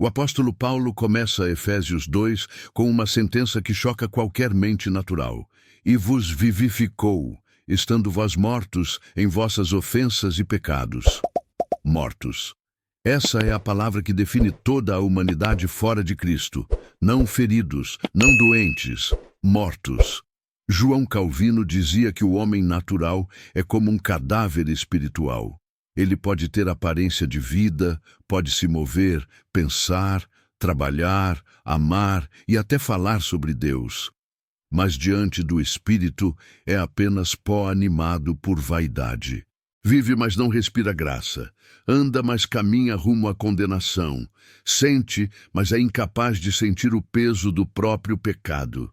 O apóstolo Paulo começa Efésios 2 com uma sentença que choca qualquer mente natural. E vos vivificou, estando vós mortos em vossas ofensas e pecados. Mortos. Essa é a palavra que define toda a humanidade fora de Cristo. Não feridos, não doentes, mortos. João Calvino dizia que o homem natural é como um cadáver espiritual. Ele pode ter aparência de vida, pode se mover, pensar, trabalhar, amar e até falar sobre Deus. Mas diante do Espírito é apenas pó animado por vaidade. Vive, mas não respira graça. Anda, mas caminha rumo à condenação. Sente, mas é incapaz de sentir o peso do próprio pecado.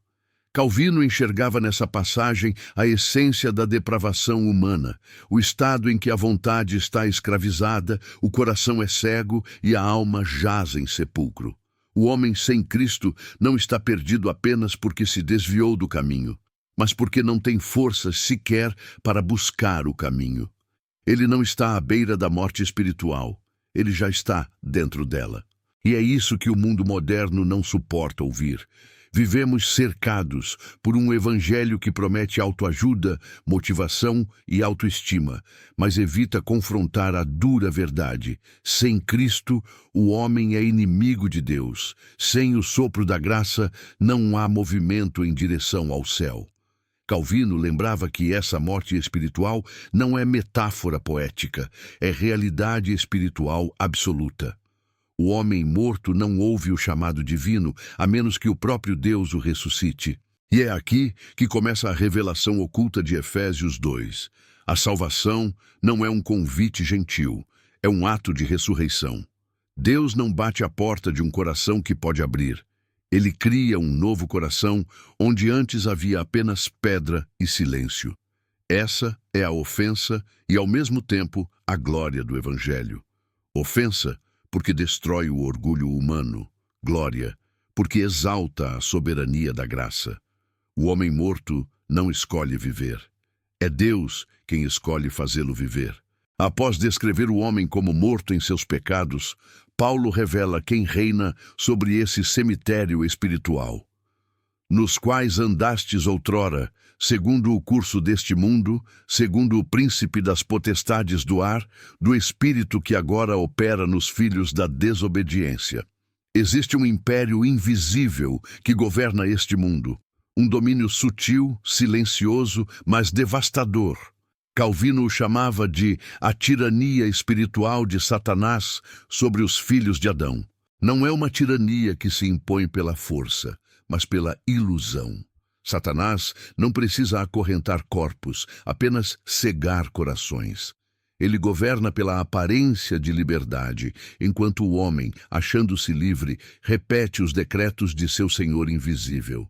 Calvino enxergava nessa passagem a essência da depravação humana, o estado em que a vontade está escravizada, o coração é cego e a alma jaz em sepulcro. O homem sem Cristo não está perdido apenas porque se desviou do caminho, mas porque não tem forças sequer para buscar o caminho. Ele não está à beira da morte espiritual, ele já está dentro dela. E é isso que o mundo moderno não suporta ouvir. Vivemos cercados por um evangelho que promete autoajuda, motivação e autoestima, mas evita confrontar a dura verdade. Sem Cristo, o homem é inimigo de Deus. Sem o sopro da graça, não há movimento em direção ao céu. Calvino lembrava que essa morte espiritual não é metáfora poética, é realidade espiritual absoluta. O homem morto não ouve o chamado divino, a menos que o próprio Deus o ressuscite. E é aqui que começa a revelação oculta de Efésios 2. A salvação não é um convite gentil, é um ato de ressurreição. Deus não bate à porta de um coração que pode abrir. Ele cria um novo coração onde antes havia apenas pedra e silêncio. Essa é a ofensa e, ao mesmo tempo, a glória do Evangelho. Ofensa, porque destrói o orgulho humano. Glória, porque exalta a soberania da graça. O homem morto não escolhe viver. É Deus quem escolhe fazê-lo viver. Após descrever o homem como morto em seus pecados, Paulo revela quem reina sobre esse cemitério espiritual. Nos quais andastes outrora, segundo o curso deste mundo, segundo o príncipe das potestades do ar, do espírito que agora opera nos filhos da desobediência. Existe um império invisível que governa este mundo, um domínio sutil, silencioso, mas devastador. Calvino o chamava de a tirania espiritual de Satanás sobre os filhos de Adão. Não é uma tirania que se impõe pela força, mas pela ilusão. Satanás não precisa acorrentar corpos, apenas cegar corações. Ele governa pela aparência de liberdade, enquanto o homem, achando-se livre, repete os decretos de seu Senhor invisível.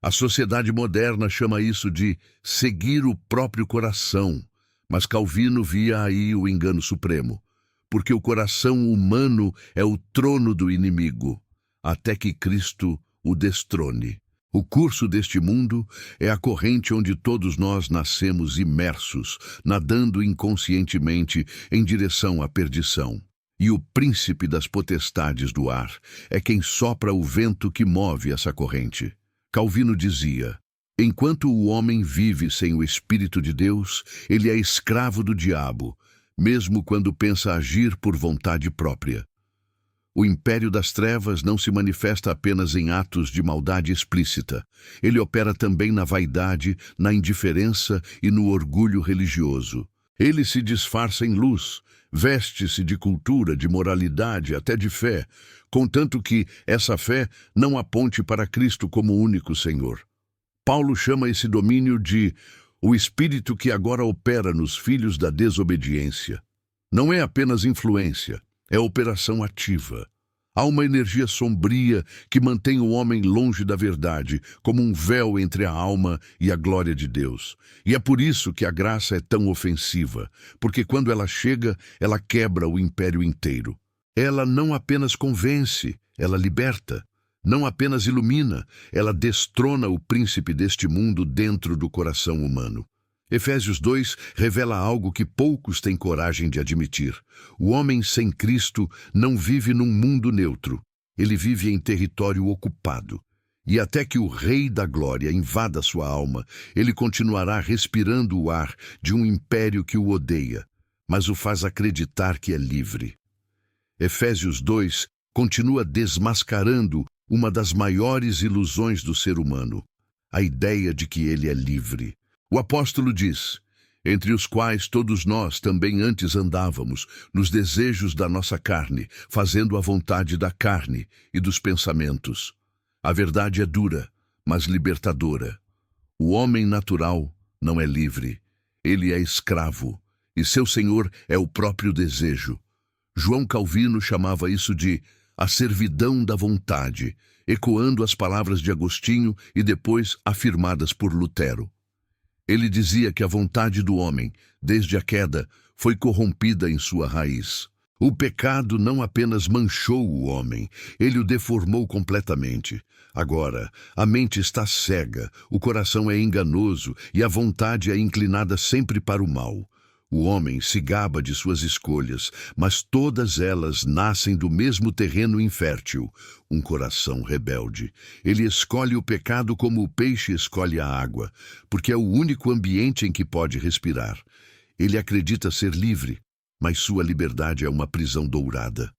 A sociedade moderna chama isso de seguir o próprio coração, mas Calvino via aí o engano supremo, porque o coração humano é o trono do inimigo, até que Cristo o destrone. O curso deste mundo é a corrente onde todos nós nascemos imersos, nadando inconscientemente em direção à perdição. E o príncipe das potestades do ar é quem sopra o vento que move essa corrente. Calvino dizia: enquanto o homem vive sem o Espírito de Deus, ele é escravo do diabo, mesmo quando pensa agir por vontade própria. O império das trevas não se manifesta apenas em atos de maldade explícita. Ele opera também na vaidade, na indiferença e no orgulho religioso. Ele se disfarça em luz, veste-se de cultura, de moralidade, até de fé, contanto que essa fé não aponte para Cristo como único Senhor. Paulo chama esse domínio de o espírito que agora opera nos filhos da desobediência. Não é apenas influência, é operação ativa. Há uma energia sombria que mantém o homem longe da verdade, como um véu entre a alma e a glória de Deus. E é por isso que a graça é tão ofensiva, porque quando ela chega, ela quebra o império inteiro. Ela não apenas convence, ela liberta. Não apenas ilumina, ela destrona o príncipe deste mundo dentro do coração humano. Efésios 2 revela algo que poucos têm coragem de admitir. O homem sem Cristo não vive num mundo neutro. Ele vive em território ocupado. E até que o Rei da Glória invada sua alma, ele continuará respirando o ar de um império que o odeia, mas o faz acreditar que é livre. Efésios 2 continua desmascarando uma das maiores ilusões do ser humano, a ideia de que ele é livre. O apóstolo diz: entre os quais todos nós também antes andávamos, nos desejos da nossa carne, fazendo a vontade da carne e dos pensamentos. A verdade é dura, mas libertadora. O homem natural não é livre. Ele é escravo, e seu senhor é o próprio desejo. João Calvino chamava isso de a servidão da vontade, ecoando as palavras de Agostinho e depois afirmadas por Lutero. Ele dizia que a vontade do homem, desde a queda, foi corrompida em sua raiz. O pecado não apenas manchou o homem, ele o deformou completamente. Agora, a mente está cega, o coração é enganoso e a vontade é inclinada sempre para o mal. O homem se gaba de suas escolhas, mas todas elas nascem do mesmo terreno infértil, um coração rebelde. Ele escolhe o pecado como o peixe escolhe a água, porque é o único ambiente em que pode respirar. Ele acredita ser livre, mas sua liberdade é uma prisão dourada.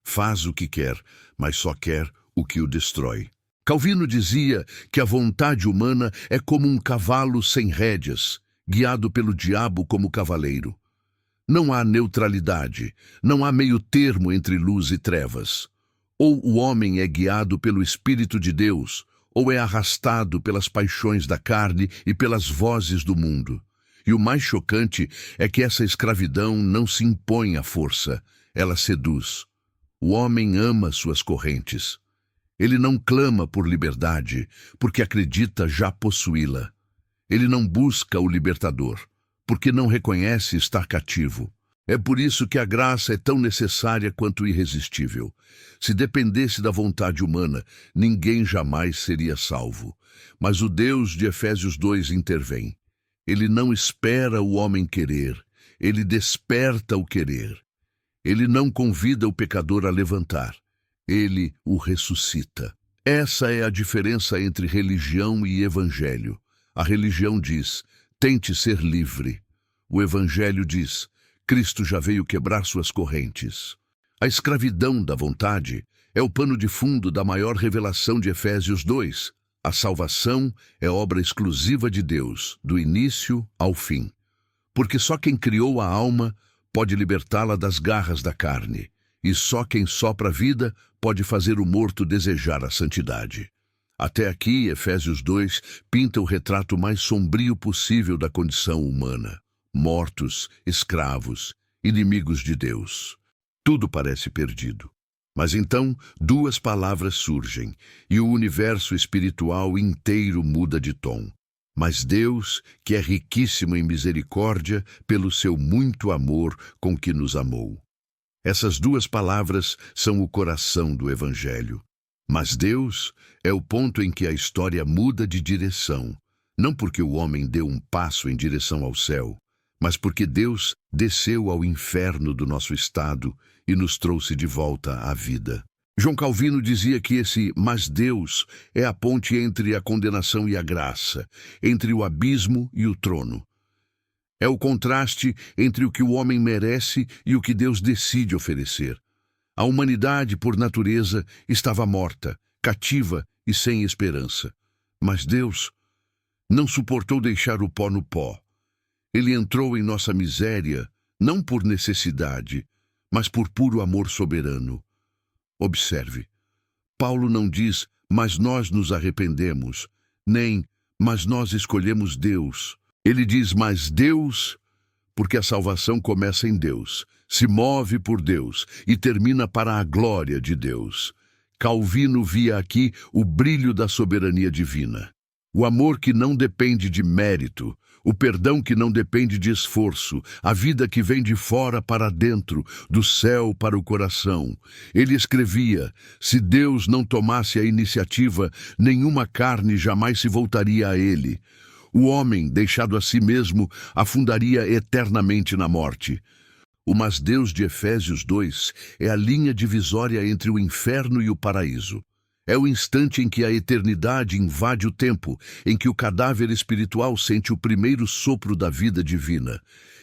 Faz o que quer, mas só quer o que o destrói. Calvino dizia que a vontade humana é como um cavalo sem rédeas, guiado pelo diabo como cavaleiro. Não há neutralidade, não há meio termo entre luz e trevas. Ou o homem é guiado pelo Espírito de Deus, ou é arrastado pelas paixões da carne e pelas vozes do mundo. E o mais chocante é que essa escravidão não se impõe à força, ela seduz. O homem ama suas correntes. Ele não clama por liberdade, porque acredita já possuí-la. Ele não busca o libertador, porque não reconhece estar cativo. É por isso que a graça é tão necessária quanto irresistível. Se dependesse da vontade humana, ninguém jamais seria salvo. Mas o Deus de Efésios 2 intervém. Ele não espera o homem querer, ele desperta o querer. Ele não convida o pecador a levantar, ele o ressuscita. Essa é a diferença entre religião e evangelho. A religião diz, tente ser livre. O evangelho diz, Cristo já veio quebrar suas correntes. A escravidão da vontade é o pano de fundo da maior revelação de Efésios 2. A salvação é obra exclusiva de Deus, do início ao fim. Porque só quem criou a alma pode libertá-la das garras da carne, e só quem sopra a vida pode fazer o morto desejar a santidade. Até aqui, Efésios 2 pinta o retrato mais sombrio possível da condição humana. Mortos, escravos, inimigos de Deus. Tudo parece perdido. Mas então, duas palavras surgem, e o universo espiritual inteiro muda de tom. Mas Deus, que é riquíssimo em misericórdia, pelo seu muito amor com que nos amou. Essas duas palavras são o coração do Evangelho. Mas Deus é o ponto em que a história muda de direção, não porque o homem deu um passo em direção ao céu, mas porque Deus desceu ao inferno do nosso estado e nos trouxe de volta à vida. João Calvino dizia que esse "mas Deus" é a ponte entre a condenação e a graça, entre o abismo e o trono. É o contraste entre o que o homem merece e o que Deus decide oferecer. A humanidade, por natureza, estava morta, cativa e sem esperança. Mas Deus não suportou deixar o pó no pó. Ele entrou em nossa miséria, não por necessidade, mas por puro amor soberano. Observe, Paulo não diz, mas nós nos arrependemos, nem, mas nós escolhemos Deus. Ele diz, mas Deus, porque a salvação começa em Deus, se move por Deus e termina para a glória de Deus. Calvino via aqui o brilho da soberania divina. O amor que não depende de mérito, o perdão que não depende de esforço, a vida que vem de fora para dentro, do céu para o coração. Ele escrevia, se Deus não tomasse a iniciativa, nenhuma carne jamais se voltaria a ele. O homem, deixado a si mesmo, afundaria eternamente na morte. O mas Deus de Efésios 2 é a linha divisória entre o inferno e o paraíso. É o instante em que a eternidade invade o tempo, em que o cadáver espiritual sente o primeiro sopro da vida divina.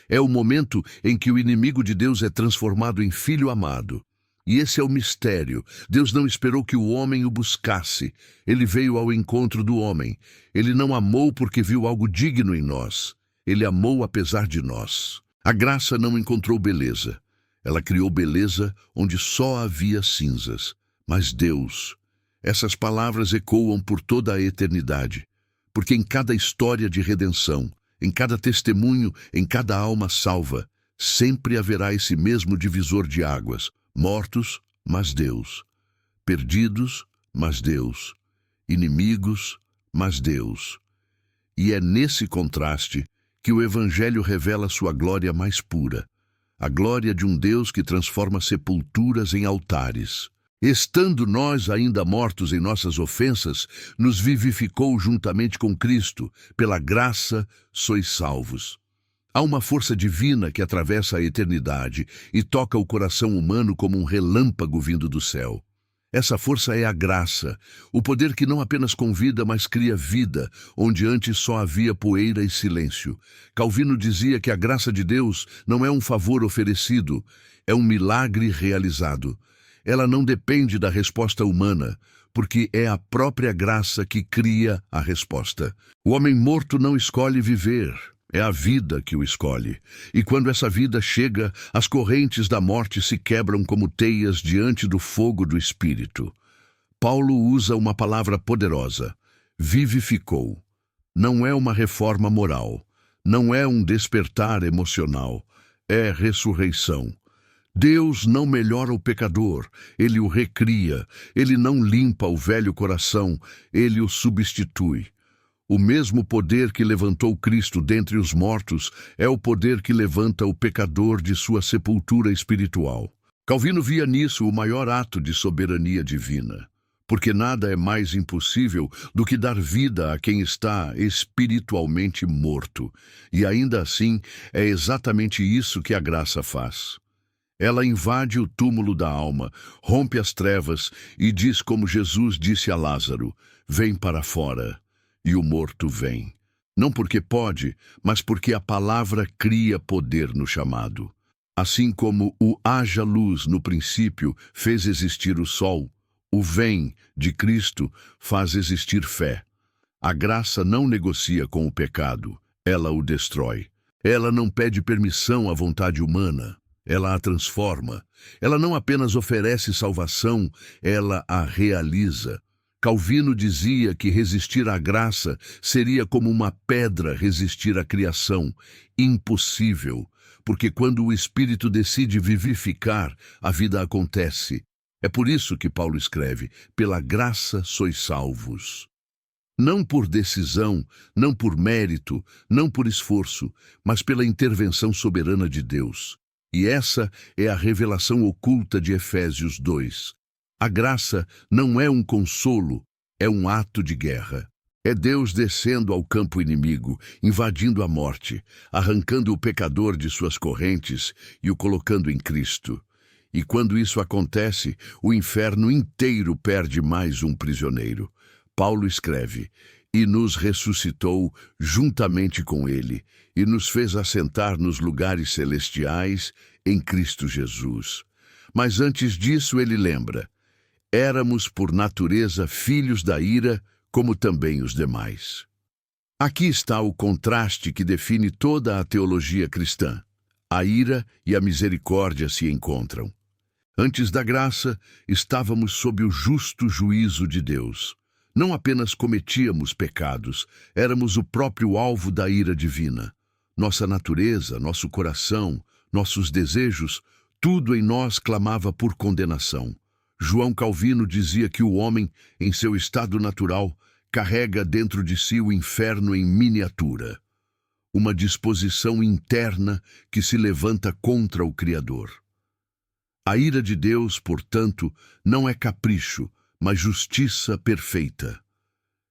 É o momento em que o inimigo de Deus é transformado em filho amado. E esse é o mistério. Deus não esperou que o homem o buscasse. Ele veio ao encontro do homem. Ele não amou porque viu algo digno em nós. Ele amou apesar de nós. A graça não encontrou beleza. Ela criou beleza onde só havia cinzas. Mas Deus... Essas palavras ecoam por toda a eternidade, porque em cada história de redenção, em cada testemunho, em cada alma salva, sempre haverá esse mesmo divisor de águas: mortos, mas Deus; perdidos, mas Deus; inimigos, mas Deus. E é nesse contraste que o Evangelho revela sua glória mais pura, a glória de um Deus que transforma sepulturas em altares. Estando nós ainda mortos em nossas ofensas, nos vivificou juntamente com Cristo. Pela graça sois salvos. Há uma força divina que atravessa a eternidade e toca o coração humano como um relâmpago vindo do céu. Essa força é a graça, o poder que não apenas convida, mas cria vida, onde antes só havia poeira e silêncio. Calvino dizia que a graça de Deus não é um favor oferecido, é um milagre realizado. Ela não depende da resposta humana, porque é a própria graça que cria a resposta. O homem morto não escolhe viver, é a vida que o escolhe. E quando essa vida chega, as correntes da morte se quebram como teias diante do fogo do Espírito. Paulo usa uma palavra poderosa: vivificou. Não é uma reforma moral, não é um despertar emocional, é ressurreição. Deus não melhora o pecador, Ele o recria. Ele não limpa o velho coração, Ele o substitui. O mesmo poder que levantou Cristo dentre os mortos é o poder que levanta o pecador de sua sepultura espiritual. Calvino via nisso o maior ato de soberania divina, porque nada é mais impossível do que dar vida a quem está espiritualmente morto. E ainda assim, é exatamente isso que a graça faz. Ela invade o túmulo da alma, rompe as trevas e diz como Jesus disse a Lázaro: vem para fora. E o morto vem. Não porque pode, mas porque a palavra cria poder no chamado. Assim como o haja luz no princípio fez existir o sol, o vem de Cristo faz existir fé. A graça não negocia com o pecado, ela o destrói. Ela não pede permissão à vontade humana. Ela a transforma. Ela não apenas oferece salvação, ela a realiza. Calvino dizia que resistir à graça seria como uma pedra resistir à criação. Impossível, porque quando o Espírito decide vivificar, a vida acontece. É por isso que Paulo escreve: pela graça sois salvos. Não por decisão, não por mérito, não por esforço, mas pela intervenção soberana de Deus. E essa é a revelação oculta de Efésios 2. A graça não é um consolo, é um ato de guerra. É Deus descendo ao campo inimigo, invadindo a morte, arrancando o pecador de suas correntes e o colocando em Cristo. E quando isso acontece, o inferno inteiro perde mais um prisioneiro. Paulo escreve: e nos ressuscitou juntamente com ele, e nos fez assentar nos lugares celestiais em Cristo Jesus. Mas antes disso ele lembra: éramos por natureza filhos da ira, como também os demais. Aqui está o contraste que define toda a teologia cristã. A ira e a misericórdia se encontram. Antes da graça, estávamos sob o justo juízo de Deus. Não apenas cometíamos pecados, éramos o próprio alvo da ira divina. Nossa natureza, nosso coração, nossos desejos, tudo em nós clamava por condenação. João Calvino dizia que o homem, em seu estado natural, carrega dentro de si o inferno em miniatura. Uma disposição interna que se levanta contra o Criador. A ira de Deus, portanto, não é capricho, mas justiça perfeita.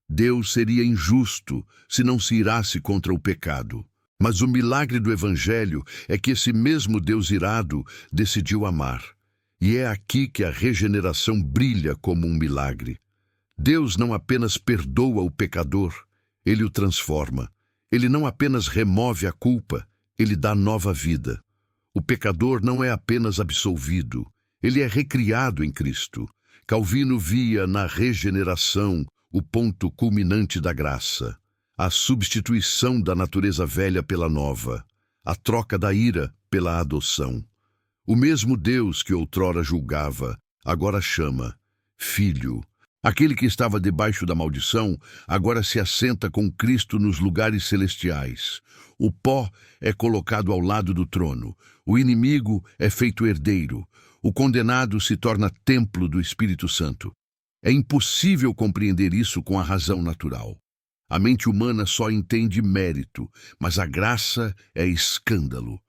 Deus seria injusto se não se irasse contra o pecado. Mas o milagre do Evangelho é que esse mesmo Deus irado decidiu amar. E é aqui que a regeneração brilha como um milagre. Deus não apenas perdoa o pecador, ele o transforma. Ele não apenas remove a culpa, ele dá nova vida. O pecador não é apenas absolvido, ele é recriado em Cristo. Calvino via na regeneração o ponto culminante da graça, a substituição da natureza velha pela nova, a troca da ira pela adoção. O mesmo Deus que outrora julgava, agora chama Filho. Aquele que estava debaixo da maldição, agora se assenta com Cristo nos lugares celestiais. O pó é colocado ao lado do trono, o inimigo é feito herdeiro, o condenado se torna templo do Espírito Santo. É impossível compreender isso com a razão natural. A mente humana só entende mérito, mas a graça é escândalo.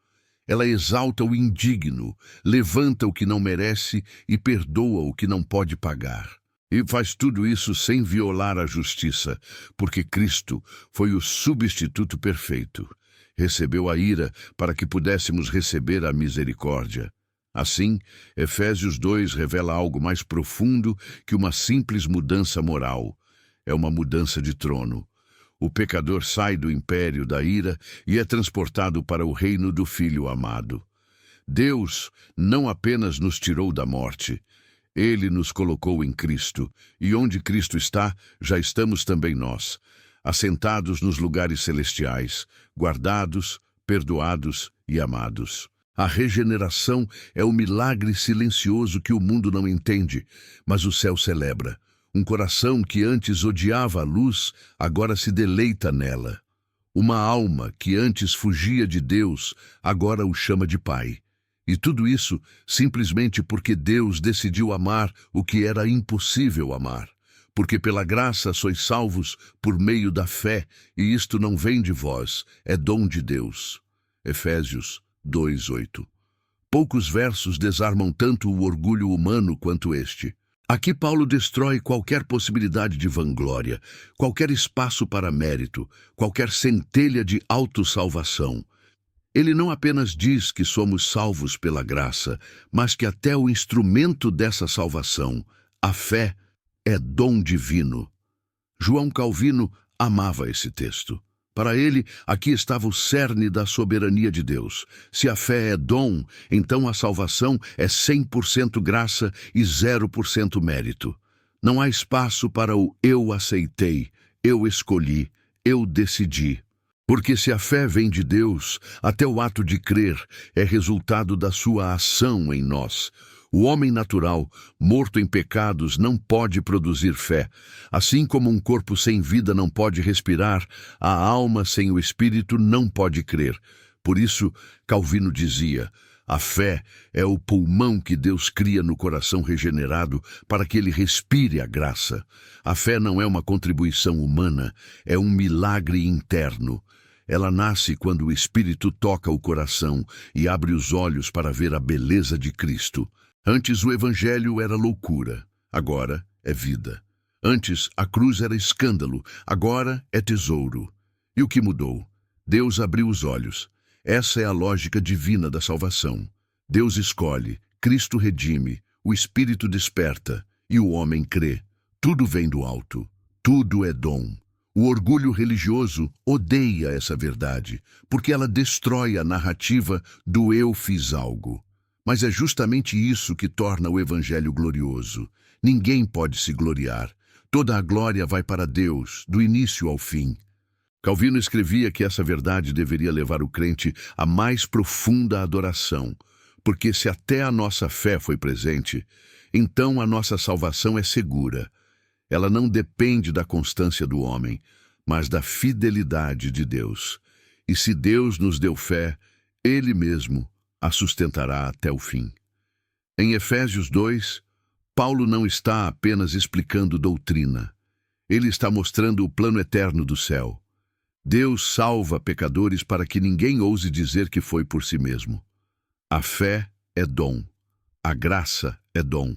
Ela exalta o indigno, levanta o que não merece e perdoa o que não pode pagar. E faz tudo isso sem violar a justiça, porque Cristo foi o substituto perfeito. Recebeu a ira para que pudéssemos receber a misericórdia. Assim, Efésios 2 revela algo mais profundo que uma simples mudança moral. É uma mudança de trono. O pecador sai do império da ira e é transportado para o reino do Filho amado. Deus não apenas nos tirou da morte, Ele nos colocou em Cristo, e onde Cristo está, já estamos também nós, assentados nos lugares celestiais, guardados, perdoados e amados. A regeneração é o milagre silencioso que o mundo não entende, mas o céu celebra. Um coração que antes odiava a luz, agora se deleita nela. Uma alma que antes fugia de Deus, agora o chama de Pai. E tudo isso simplesmente porque Deus decidiu amar o que era impossível amar. Porque pela graça sois salvos por meio da fé, e isto não vem de vós, é dom de Deus. Efésios 2:8. Poucos versos desarmam tanto o orgulho humano quanto este. Aqui Paulo destrói qualquer possibilidade de vanglória, qualquer espaço para mérito, qualquer centelha de autossalvação. Ele não apenas diz que somos salvos pela graça, mas que até o instrumento dessa salvação, a fé, é dom divino. João Calvino amava esse texto. Para ele, aqui estava o cerne da soberania de Deus. Se a fé é dom, então a salvação é 100% graça e 0% mérito. Não há espaço para o eu aceitei, eu escolhi, eu decidi. Porque se a fé vem de Deus, até o ato de crer é resultado da sua ação em nós. O homem natural, morto em pecados, não pode produzir fé. Assim como um corpo sem vida não pode respirar, a alma sem o espírito não pode crer. Por isso, Calvino dizia, a fé é o pulmão que Deus cria no coração regenerado para que ele respire a graça. A fé não é uma contribuição humana, é um milagre interno. Ela nasce quando o Espírito toca o coração e abre os olhos para ver a beleza de Cristo. Antes o Evangelho era loucura, agora é vida. Antes a cruz era escândalo, agora é tesouro. E o que mudou? Deus abriu os olhos. Essa é a lógica divina da salvação. Deus escolhe, Cristo redime, o Espírito desperta e o homem crê. Tudo vem do alto, tudo é dom. O orgulho religioso odeia essa verdade, porque ela destrói a narrativa do eu fiz algo. Mas é justamente isso que torna o Evangelho glorioso. Ninguém pode se gloriar. Toda a glória vai para Deus, do início ao fim. Calvino escrevia que essa verdade deveria levar o crente à mais profunda adoração, porque se até a nossa fé foi presente, então a nossa salvação é segura. Ela não depende da constância do homem, mas da fidelidade de Deus. E se Deus nos deu fé, Ele mesmo a sustentará até o fim. Em Efésios 2, Paulo não está apenas explicando doutrina. Ele está mostrando o plano eterno do céu. Deus salva pecadores para que ninguém ouse dizer que foi por si mesmo. A fé é dom. A graça é dom.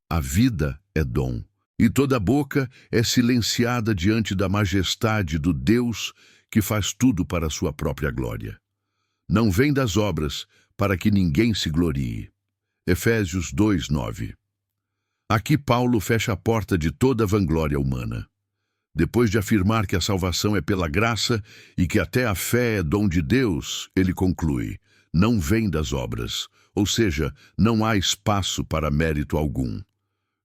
A vida é dom. E toda boca é silenciada diante da majestade do Deus que faz tudo para a sua própria glória. Não vem das obras, para que ninguém se glorie. Efésios 2:9. Aqui Paulo fecha a porta de toda a vanglória humana. Depois de afirmar que a salvação é pela graça e que até a fé é dom de Deus, ele conclui: não vem das obras, ou seja, não há espaço para mérito algum.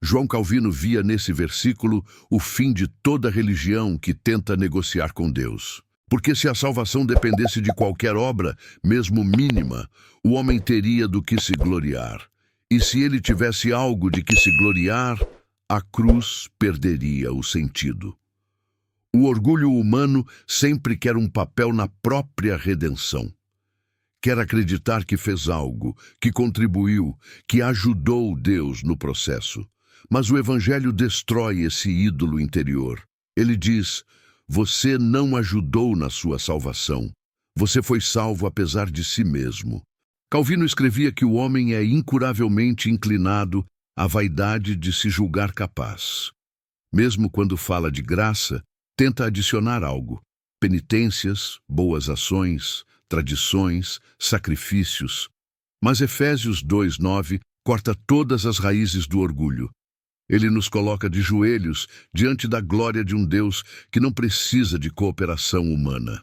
João Calvino via nesse versículo o fim de toda religião que tenta negociar com Deus. Porque se a salvação dependesse de qualquer obra, mesmo mínima, o homem teria do que se gloriar. E se ele tivesse algo de que se gloriar, a cruz perderia o sentido. O orgulho humano sempre quer um papel na própria redenção. Quer acreditar que fez algo, que contribuiu, que ajudou Deus no processo. Mas o Evangelho destrói esse ídolo interior. Ele diz: você não ajudou na sua salvação. Você foi salvo apesar de si mesmo. Calvino escrevia que o homem é incuravelmente inclinado à vaidade de se julgar capaz. Mesmo quando fala de graça, tenta adicionar algo: penitências, boas ações, tradições, sacrifícios. Mas Efésios 2:9 corta todas as raízes do orgulho. Ele nos coloca de joelhos diante da glória de um Deus que não precisa de cooperação humana.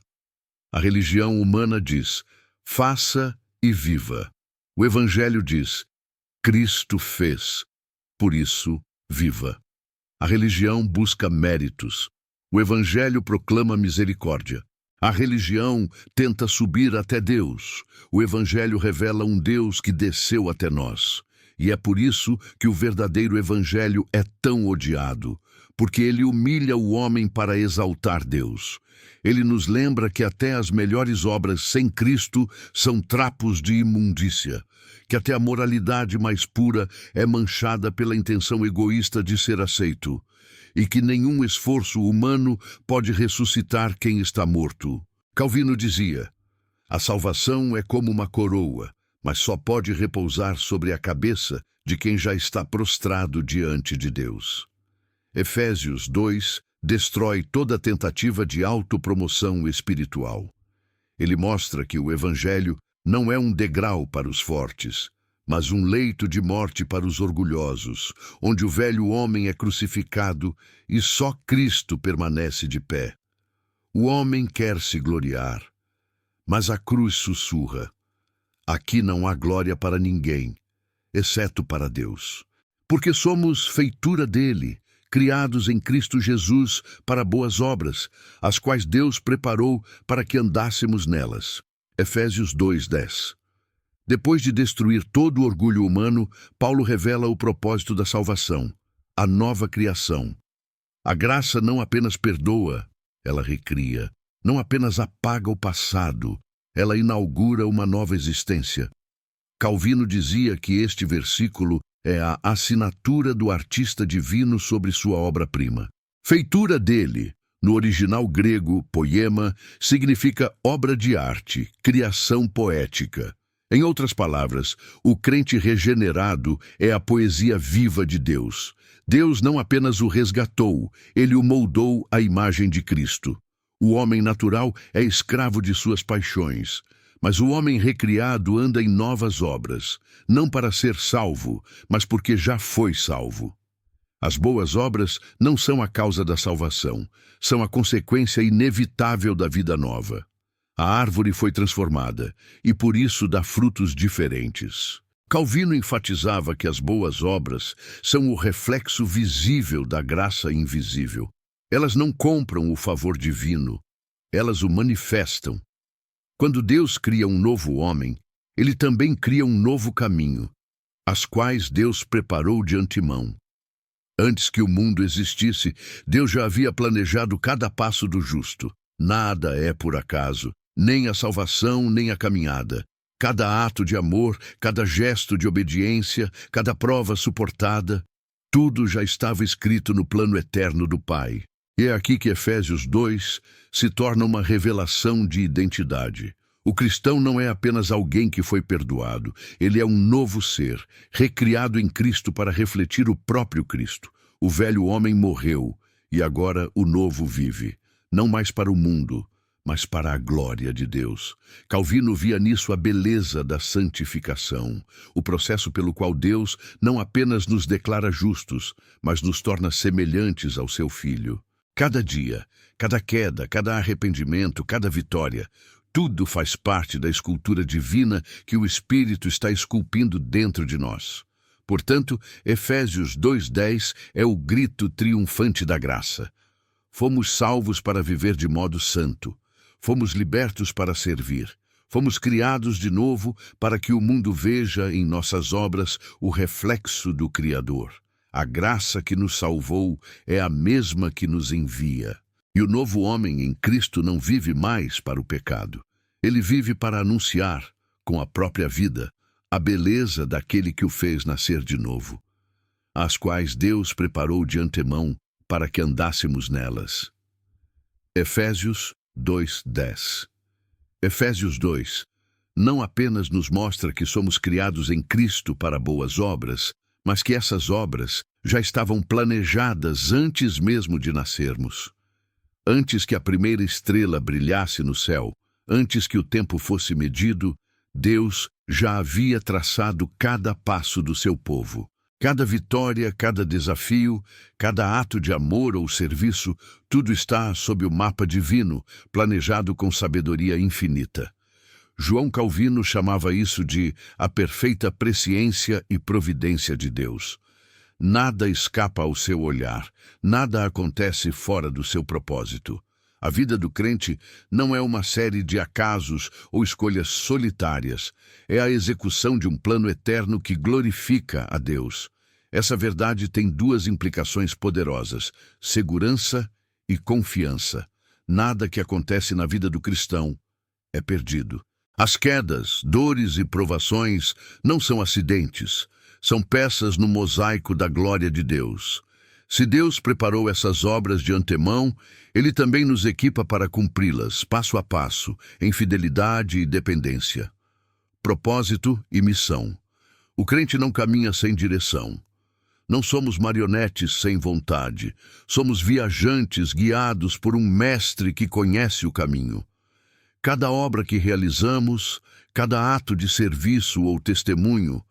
A religião humana diz: faça e viva. O Evangelho diz: Cristo fez, por isso viva. A religião busca méritos. O Evangelho proclama misericórdia. A religião tenta subir até Deus. O Evangelho revela um Deus que desceu até nós. E é por isso que o verdadeiro Evangelho é tão odiado, porque ele humilha o homem para exaltar Deus. Ele nos lembra que até as melhores obras sem Cristo são trapos de imundícia, que até a moralidade mais pura é manchada pela intenção egoísta de ser aceito, e que nenhum esforço humano pode ressuscitar quem está morto. Calvino dizia: a salvação é como uma coroa, mas só pode repousar sobre a cabeça de quem já está prostrado diante de Deus. Efésios 2 destrói toda tentativa de autopromoção espiritual. Ele mostra que o Evangelho não é um degrau para os fortes, mas um leito de morte para os orgulhosos, onde o velho homem é crucificado e só Cristo permanece de pé. O homem quer se gloriar, mas a cruz sussurra: aqui não há glória para ninguém, exceto para Deus. Porque somos feitura dele, criados em Cristo Jesus para boas obras, as quais Deus preparou para que andássemos nelas. Efésios 2:10. Depois de destruir todo o orgulho humano, Paulo revela o propósito da salvação, a nova criação. A graça não apenas perdoa, ela recria. Não apenas apaga o passado, ela inaugura uma nova existência. Calvino dizia que este versículo é a assinatura do artista divino sobre sua obra-prima. Feitura dele, no original grego, poema, significa obra de arte, criação poética. Em outras palavras, o crente regenerado é a poesia viva de Deus. Deus não apenas o resgatou, ele o moldou à imagem de Cristo. O homem natural é escravo de suas paixões, mas o homem recriado anda em novas obras, não para ser salvo, mas porque já foi salvo. As boas obras não são a causa da salvação, são a consequência inevitável da vida nova. A árvore foi transformada, e por isso dá frutos diferentes. Calvino enfatizava que as boas obras são o reflexo visível da graça invisível. Elas não compram o favor divino, elas o manifestam. Quando Deus cria um novo homem, ele também cria um novo caminho, as quais Deus preparou de antemão. Antes que o mundo existisse, Deus já havia planejado cada passo do justo. Nada é por acaso, nem a salvação, nem a caminhada. Cada ato de amor, cada gesto de obediência, cada prova suportada, tudo já estava escrito no plano eterno do Pai. E é aqui que Efésios 2 se torna uma revelação de identidade. O cristão não é apenas alguém que foi perdoado, ele é um novo ser, recriado em Cristo para refletir o próprio Cristo. O velho homem morreu, e agora o novo vive, não mais para o mundo, mas para a glória de Deus. Calvino via nisso a beleza da santificação, o processo pelo qual Deus não apenas nos declara justos, mas nos torna semelhantes ao seu Filho. Cada dia, cada queda, cada arrependimento, cada vitória, tudo faz parte da escultura divina que o Espírito está esculpindo dentro de nós. Portanto, Efésios 2:10 é o grito triunfante da graça. Fomos salvos para viver de modo santo. Fomos libertos para servir. Fomos criados de novo para que o mundo veja em nossas obras o reflexo do Criador. A graça que nos salvou é a mesma que nos envia. E o novo homem em Cristo não vive mais para o pecado. Ele vive para anunciar, com a própria vida, a beleza daquele que o fez nascer de novo, as quais Deus preparou de antemão para que andássemos nelas. Efésios 2:10. Efésios 2 não apenas nos mostra que somos criados em Cristo para boas obras, mas que essas obras já estavam planejadas antes mesmo de nascermos. Antes que a primeira estrela brilhasse no céu, antes que o tempo fosse medido, Deus já havia traçado cada passo do seu povo. Cada vitória, cada desafio, cada ato de amor ou serviço, tudo está sob o mapa divino, planejado com sabedoria infinita. João Calvino chamava isso de a perfeita presciência e providência de Deus. Nada escapa ao seu olhar, nada acontece fora do seu propósito. A vida do crente não é uma série de acasos ou escolhas solitárias. É a execução de um plano eterno que glorifica a Deus. Essa verdade tem duas implicações poderosas: segurança e confiança. Nada que acontece na vida do cristão é perdido. As quedas, dores e provações não são acidentes, são peças no mosaico da glória de Deus. Se Deus preparou essas obras de antemão, Ele também nos equipa para cumpri-las, passo a passo, em fidelidade e dependência. Propósito e missão. O crente não caminha sem direção. Não somos marionetes sem vontade. Somos viajantes guiados por um mestre que conhece o caminho. Cada obra que realizamos, cada ato de serviço ou testemunho,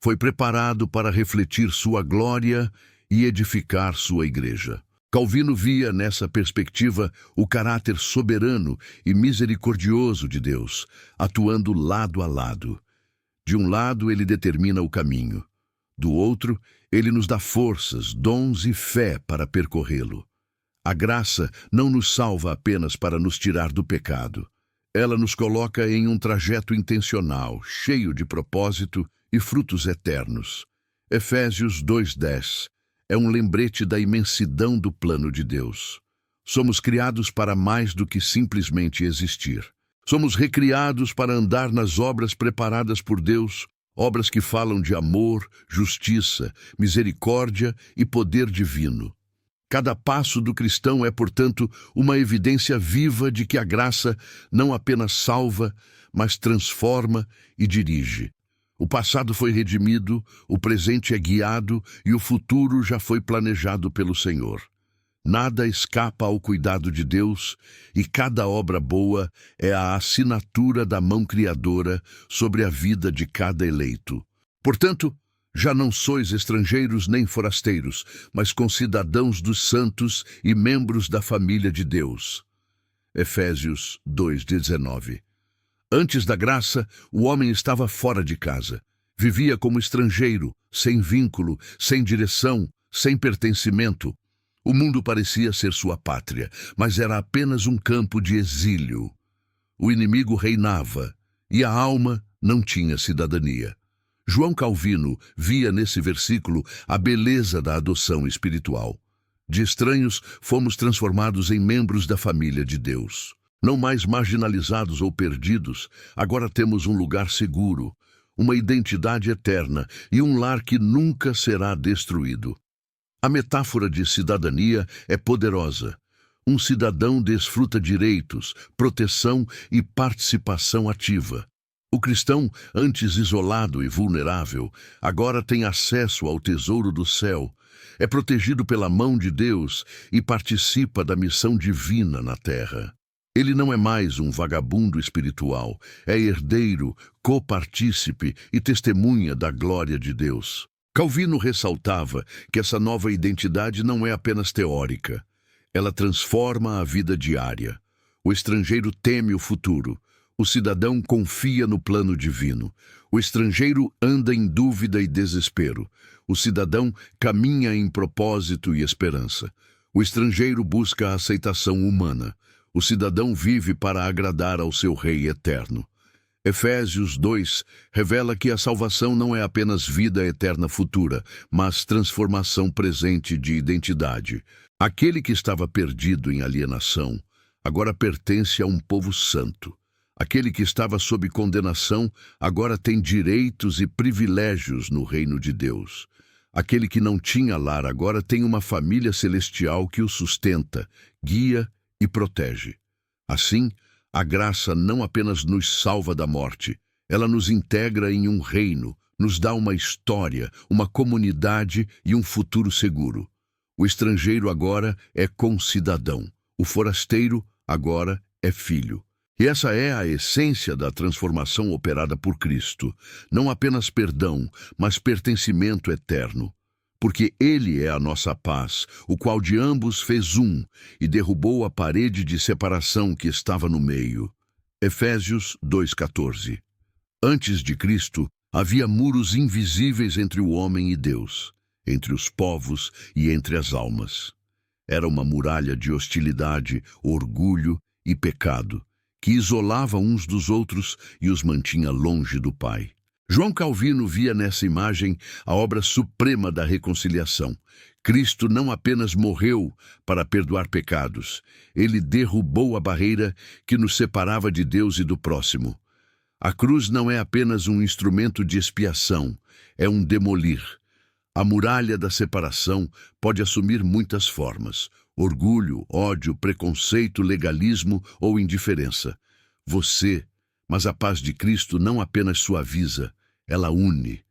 foi preparado para refletir sua glória e edificar sua igreja. Calvino via nessa perspectiva o caráter soberano e misericordioso de Deus, atuando lado a lado. De um lado, ele determina o caminho. Do outro, ele nos dá forças, dons e fé para percorrê-lo. A graça não nos salva apenas para nos tirar do pecado. Ela nos coloca em um trajeto intencional, cheio de propósito e frutos eternos. Efésios 2:10 é um lembrete da imensidão do plano de Deus. Somos criados para mais do que simplesmente existir. Somos recriados para andar nas obras preparadas por Deus, obras que falam de amor, justiça, misericórdia e poder divino. Cada passo do cristão é, portanto, uma evidência viva de que a graça não apenas salva, mas transforma e dirige. O passado foi redimido, o presente é guiado e o futuro já foi planejado pelo Senhor. Nada escapa ao cuidado de Deus e cada obra boa é a assinatura da mão criadora sobre a vida de cada eleito. Portanto, já não sois estrangeiros nem forasteiros, mas concidadãos dos santos e membros da família de Deus. Efésios 2:19. Antes da graça, o homem estava fora de casa. Vivia como estrangeiro, sem vínculo, sem direção, sem pertencimento. O mundo parecia ser sua pátria, mas era apenas um campo de exílio. O inimigo reinava e a alma não tinha cidadania. João Calvino via nesse versículo a beleza da adoção espiritual. De estranhos, fomos transformados em membros da família de Deus. Não mais marginalizados ou perdidos, agora temos um lugar seguro, uma identidade eterna e um lar que nunca será destruído. A metáfora de cidadania é poderosa. Um cidadão desfruta direitos, proteção e participação ativa. O cristão, antes isolado e vulnerável, agora tem acesso ao tesouro do céu, é protegido pela mão de Deus e participa da missão divina na terra. Ele não é mais um vagabundo espiritual, é herdeiro, copartícipe e testemunha da glória de Deus. Calvino ressaltava que essa nova identidade não é apenas teórica. Ela transforma a vida diária. O estrangeiro teme o futuro. O cidadão confia no plano divino. O estrangeiro anda em dúvida e desespero. O cidadão caminha em propósito e esperança. O estrangeiro busca a aceitação humana. O cidadão vive para agradar ao seu Rei eterno. Efésios 2 revela que a salvação não é apenas vida eterna futura, mas transformação presente de identidade. Aquele que estava perdido em alienação, agora pertence a um povo santo. Aquele que estava sob condenação, agora tem direitos e privilégios no reino de Deus. Aquele que não tinha lar, agora tem uma família celestial que o sustenta, guia e protege. Assim, a graça não apenas nos salva da morte, ela nos integra em um reino, nos dá uma história, uma comunidade e um futuro seguro. O estrangeiro agora é concidadão, o forasteiro agora é filho. E essa é a essência da transformação operada por Cristo, não apenas perdão, mas pertencimento eterno. Porque Ele é a nossa paz, o qual de ambos fez um, e derrubou a parede de separação que estava no meio. Efésios 2,14. Antes de Cristo, havia muros invisíveis entre o homem e Deus, entre os povos e entre as almas. Era uma muralha de hostilidade, orgulho e pecado, que isolava uns dos outros e os mantinha longe do Pai. João Calvino via nessa imagem a obra suprema da reconciliação. Cristo não apenas morreu para perdoar pecados, ele derrubou a barreira que nos separava de Deus e do próximo. A cruz não é apenas um instrumento de expiação, é um demolir. A muralha da separação pode assumir muitas formas: orgulho, ódio, preconceito, legalismo ou indiferença. Mas a paz de Cristo não apenas suaviza, ela une.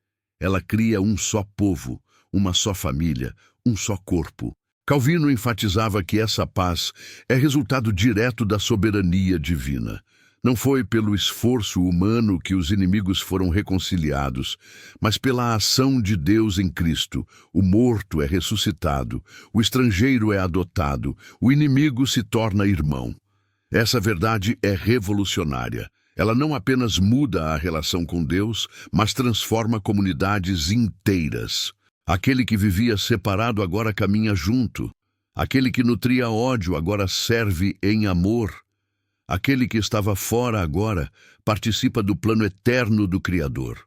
Ela cria um só povo, uma só família, um só corpo. Calvino enfatizava que essa paz é resultado direto da soberania divina. Não foi pelo esforço humano que os inimigos foram reconciliados, mas pela ação de Deus em Cristo. O morto é ressuscitado, o estrangeiro é adotado, o inimigo se torna irmão. Essa verdade é revolucionária. Ela não apenas muda a relação com Deus, mas transforma comunidades inteiras. Aquele que vivia separado agora caminha junto. Aquele que nutria ódio agora serve em amor. Aquele que estava fora agora participa do plano eterno do Criador.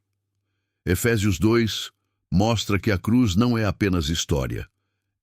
Efésios 2 mostra que a cruz não é apenas história.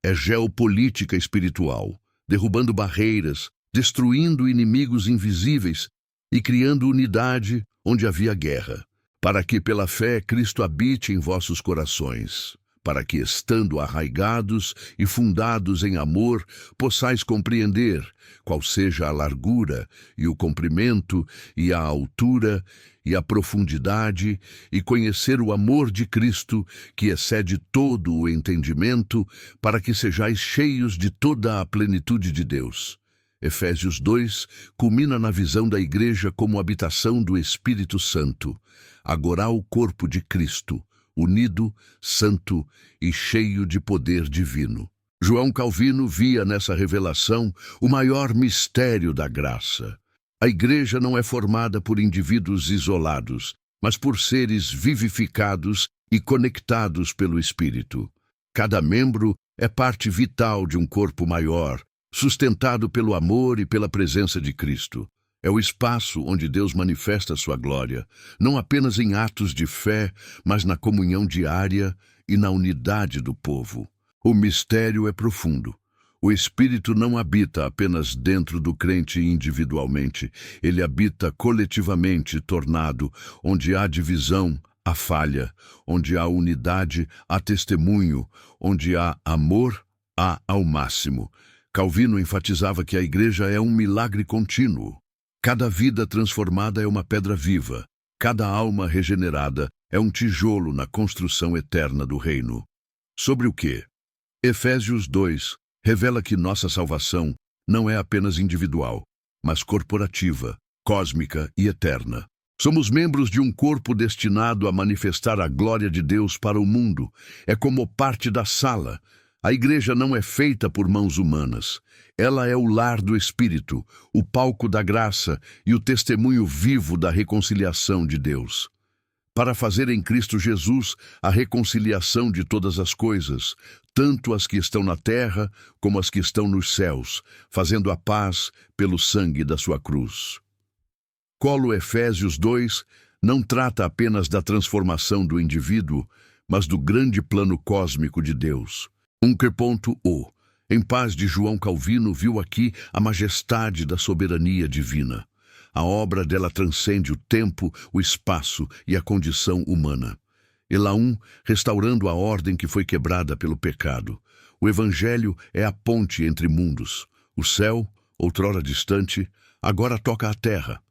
É geopolítica espiritual, derrubando barreiras, destruindo inimigos invisíveis e criando unidade onde havia guerra, para que pela fé Cristo habite em vossos corações, para que, estando arraigados e fundados em amor, possais compreender qual seja a largura e o comprimento e a altura e a profundidade, e conhecer o amor de Cristo, que excede todo o entendimento, para que sejais cheios de toda a plenitude de Deus. Efésios 2 culmina na visão da Igreja como habitação do Espírito Santo, agora o corpo de Cristo, unido, santo e cheio de poder divino. João Calvino via nessa revelação o maior mistério da graça. A Igreja não é formada por indivíduos isolados, mas por seres vivificados e conectados pelo Espírito. Cada membro é parte vital de um corpo maior, sustentado pelo amor e pela presença de Cristo. É o espaço onde Deus manifesta sua glória, não apenas em atos de fé, mas na comunhão diária e na unidade do povo. O mistério é profundo. O Espírito não habita apenas dentro do crente individualmente, ele habita coletivamente, tornado, onde há divisão, há falha, onde há unidade, há testemunho, onde há amor, há ao máximo. Calvino enfatizava que a Igreja é um milagre contínuo. Cada vida transformada é uma pedra viva. Cada alma regenerada é um tijolo na construção eterna do reino. Sobre o quê? Efésios 2 revela que nossa salvação não é apenas individual. mas corporativa, cósmica e eterna. Somos membros de um corpo destinado a manifestar a glória de Deus para o mundo. É como parte da sala. A igreja não é feita por mãos humanas. Ela é o lar do Espírito, o palco da graça e o testemunho vivo da reconciliação de Deus. Para fazer em Cristo Jesus a reconciliação de todas as coisas, tanto as que estão na terra como as que estão nos céus, fazendo a paz pelo sangue da sua cruz. Efésios 2 não trata apenas da transformação do indivíduo, mas do grande plano cósmico de Deus. Em Paz de João Calvino viu aqui a majestade da soberania divina. A obra dela transcende o tempo, o espaço e a condição humana. Elaum, restaurando a ordem que foi quebrada pelo pecado. O Evangelho é a ponte entre mundos. O céu, outrora distante, agora toca a terra.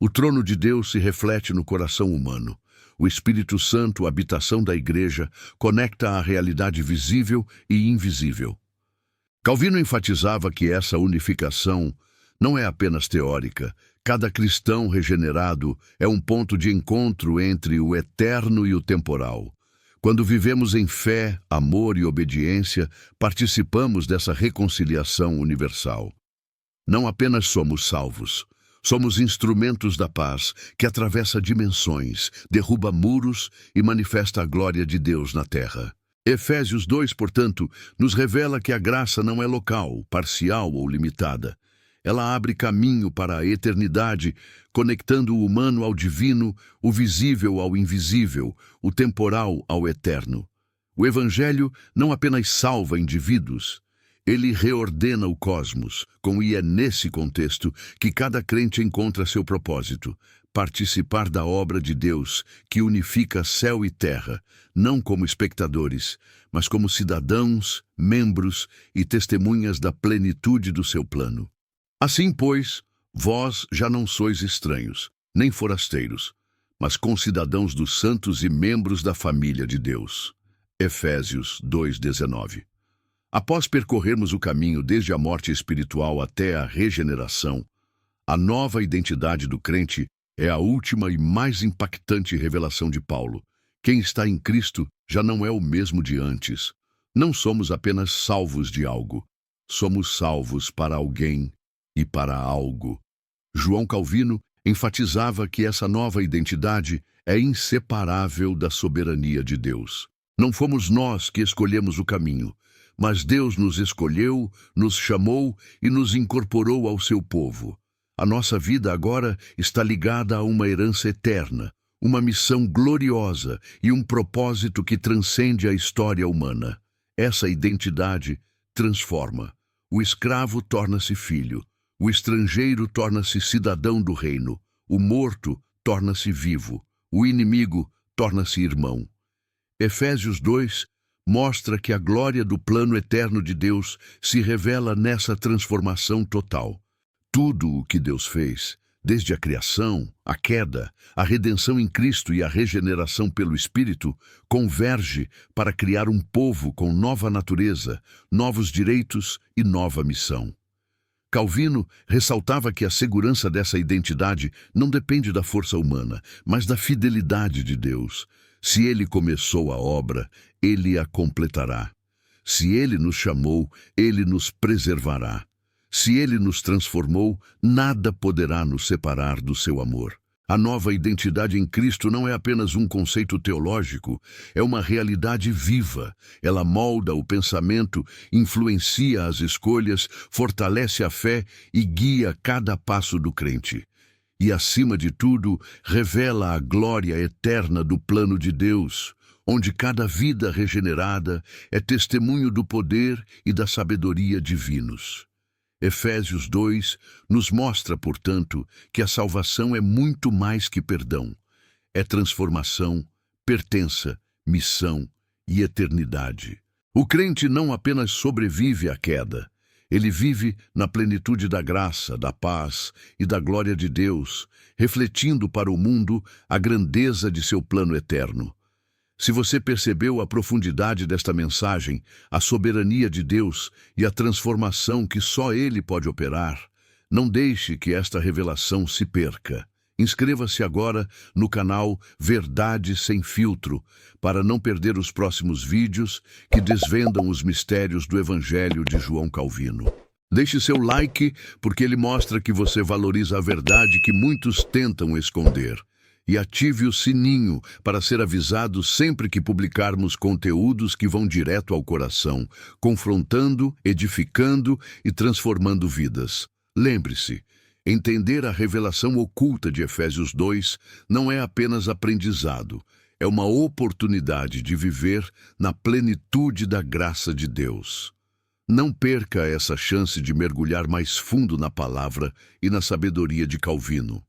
O trono de Deus se reflete no coração humano. O Espírito Santo, habitação da Igreja, conecta a realidade visível e invisível. Calvino enfatizava que essa unificação não é apenas teórica. Cada cristão regenerado é um ponto de encontro entre o eterno e o temporal. Quando vivemos em fé, amor e obediência, participamos dessa reconciliação universal. Não apenas somos salvos, somos instrumentos da paz que atravessa dimensões, derruba muros e manifesta a glória de Deus na terra. Efésios 2, portanto, nos revela que a graça não é local, parcial ou limitada. Ela abre caminho para a eternidade, conectando o humano ao divino, o visível ao invisível, o temporal ao eterno. O Evangelho não apenas salva indivíduos, ele reordena o cosmos, e é nesse contexto que cada crente encontra seu propósito: participar da obra de Deus que unifica céu e terra, não como espectadores, mas como cidadãos, membros e testemunhas da plenitude do seu plano. Assim, pois, vós já não sois estranhos, nem forasteiros, mas concidadãos dos santos e membros da família de Deus. Efésios 2:19. Após percorrermos o caminho desde a morte espiritual até a regeneração, a nova identidade do crente é a última e mais impactante revelação de Paulo. Quem está em Cristo já não é o mesmo de antes. Não somos apenas salvos de algo, somos salvos para alguém e para algo. João Calvino enfatizava que essa nova identidade é inseparável da soberania de Deus. Não fomos nós que escolhemos o caminho, mas Deus nos escolheu, nos chamou e nos incorporou ao seu povo. A nossa vida agora está ligada a uma herança eterna, uma missão gloriosa e um propósito que transcende a história humana. Essa identidade transforma. O escravo torna-se filho. O estrangeiro torna-se cidadão do reino, o morto torna-se vivo, o inimigo torna-se irmão. Efésios 2 mostra que a glória do plano eterno de Deus se revela nessa transformação total. Tudo o que Deus fez, desde a criação, a queda, a redenção em Cristo e a regeneração pelo Espírito, converge para criar um povo com nova natureza, novos direitos e nova missão. Calvino ressaltava que a segurança dessa identidade não depende da força humana, mas da fidelidade de Deus. Se Ele começou a obra, Ele a completará. Se Ele nos chamou, Ele nos preservará. Se Ele nos transformou, nada poderá nos separar do seu amor. A nova identidade em Cristo não é apenas um conceito teológico, é uma realidade viva. Ela molda o pensamento, influencia as escolhas, fortalece a fé e guia cada passo do crente. E, acima de tudo, revela a glória eterna do plano de Deus, onde cada vida regenerada é testemunho do poder e da sabedoria divinos. Efésios 2 nos mostra, portanto, que a salvação é muito mais que perdão. É transformação, pertença, missão e eternidade. O crente não apenas sobrevive à queda, ele vive na plenitude da graça, da paz e da glória de Deus, refletindo para o mundo a grandeza de seu plano eterno. Se você percebeu a profundidade desta mensagem, a soberania de Deus e a transformação que só Ele pode operar, Não deixe que esta revelação se perca. Inscreva-se agora no canal Verdade Sem Filtro para não perder os próximos vídeos que desvendam os mistérios do Evangelho de João Calvino. Deixe seu like porque ele mostra que você valoriza a verdade que muitos tentam esconder. E ative o sininho para ser avisado sempre que publicarmos conteúdos que vão direto ao coração, confrontando, edificando e transformando vidas. Lembre-se, entender a revelação oculta de Efésios 2 não é apenas aprendizado, é uma oportunidade de viver na plenitude da graça de Deus. Não perca essa chance de mergulhar mais fundo na palavra e na sabedoria de Calvino.